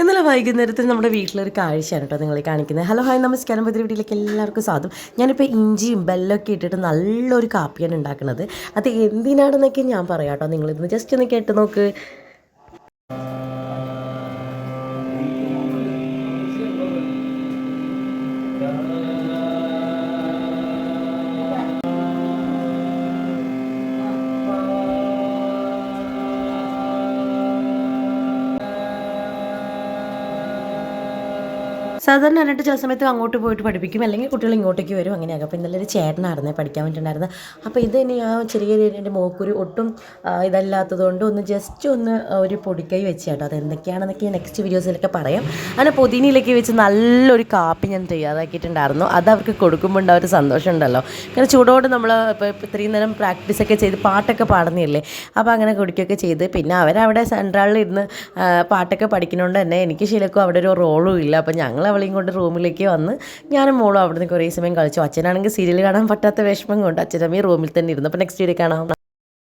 ഇന്നലെ വൈകുന്നേരത്തിൽ നമ്മുടെ വീട്ടിലൊരു കാഴ്ചയാണ് കേട്ടോ നിങ്ങളെ കാണിക്കുന്നത്. ഹലോ ഹായ് നമസ്കാരം, പുതിയ വീട്ടിലേക്ക് എല്ലാവർക്കും സ്വാഗതം. ഞാനിപ്പോൾ ഇഞ്ചിയും ബെല്ലൊക്കെ ഇട്ടിട്ട് നല്ലൊരു കാപ്പിയാണ് ഉണ്ടാക്കുന്നത്. അത് എന്തിനാണെന്നൊക്കെ ഞാൻ പറയാം കേട്ടോ. നിങ്ങളിന്ന് ജസ്റ്റ് ഒന്ന് കേട്ട് നോക്ക്. സാധാരണ എന്നിട്ട് ചില സമയത്ത് അങ്ങോട്ട് പോയിട്ട് പഠിപ്പിക്കും, അല്ലെങ്കിൽ കുട്ടികൾ ഇങ്ങോട്ടേക്ക് വരും, അങ്ങനെയാകും. അപ്പോൾ ഇന്നലെ ഒരു ചേട്ടനായിരുന്നേ പഠിക്കാൻ വേണ്ടിയിട്ടുണ്ടായിരുന്നത്. അപ്പോൾ ഇത് തന്നെ ഞാൻ ചെറിയ എൻ്റെ മോക്കൊരു ഒട്ടും ഇതല്ലാത്തതുകൊണ്ട് ഒന്ന് ജസ്റ്റ് ഒന്ന് ഒരു പൊടിക്കൈ വെച്ച് കേട്ടോ. അതെന്തൊക്കെയാണെന്നൊക്കെ നെക്സ്റ്റ് വീഡിയോസിലൊക്കെ പറയാം. അങ്ങനെ പൊതിനയിലേക്ക് വെച്ച് നല്ലൊരു കാപ്പി ഞാൻ തയ്യാറാക്കിയിട്ടുണ്ടായിരുന്നു. അത് അവർക്ക് കൊടുക്കുമ്പോൾ ഉണ്ടാവും ഒരു സന്തോഷം ഉണ്ടല്ലോ. കാരണം ചൂടോട് നമ്മൾ ഇപ്പോൾ ഇത്രയും നേരം പ്രാക്ടീസൊക്കെ ചെയ്ത് പാട്ടൊക്കെ പാടുന്നില്ലേ, അപ്പോൾ അങ്ങനെ കുടിക്കുകയൊക്കെ ചെയ്ത് പിന്നെ അവരവിടെ സെൻട്രലിൽ ഇരുന്ന് പാട്ടൊക്കെ പഠിക്കുന്നതുകൊണ്ട് തന്നെ എനിക്ക് ശരിക്കും അവിടെ ഒരു റോളും ഇല്ല. അപ്പോൾ ഞങ്ങൾ അവളെയും കൊണ്ട് റൂമിലേക്ക് വന്ന് ഞാനും മോളും അവിടെ നിന്ന് കുറേ സമയം കളിച്ചു. അച്ഛനാണെങ്കിൽ സീരിയൽ കാണാൻ പറ്റാത്ത വിഷമം കൊണ്ട് അച്ഛനമ്മയും റൂമിൽ തന്നെ ഇരുന്നു. അപ്പോൾ നെക്സ്റ്റ് വീഡിയോ കാണാം.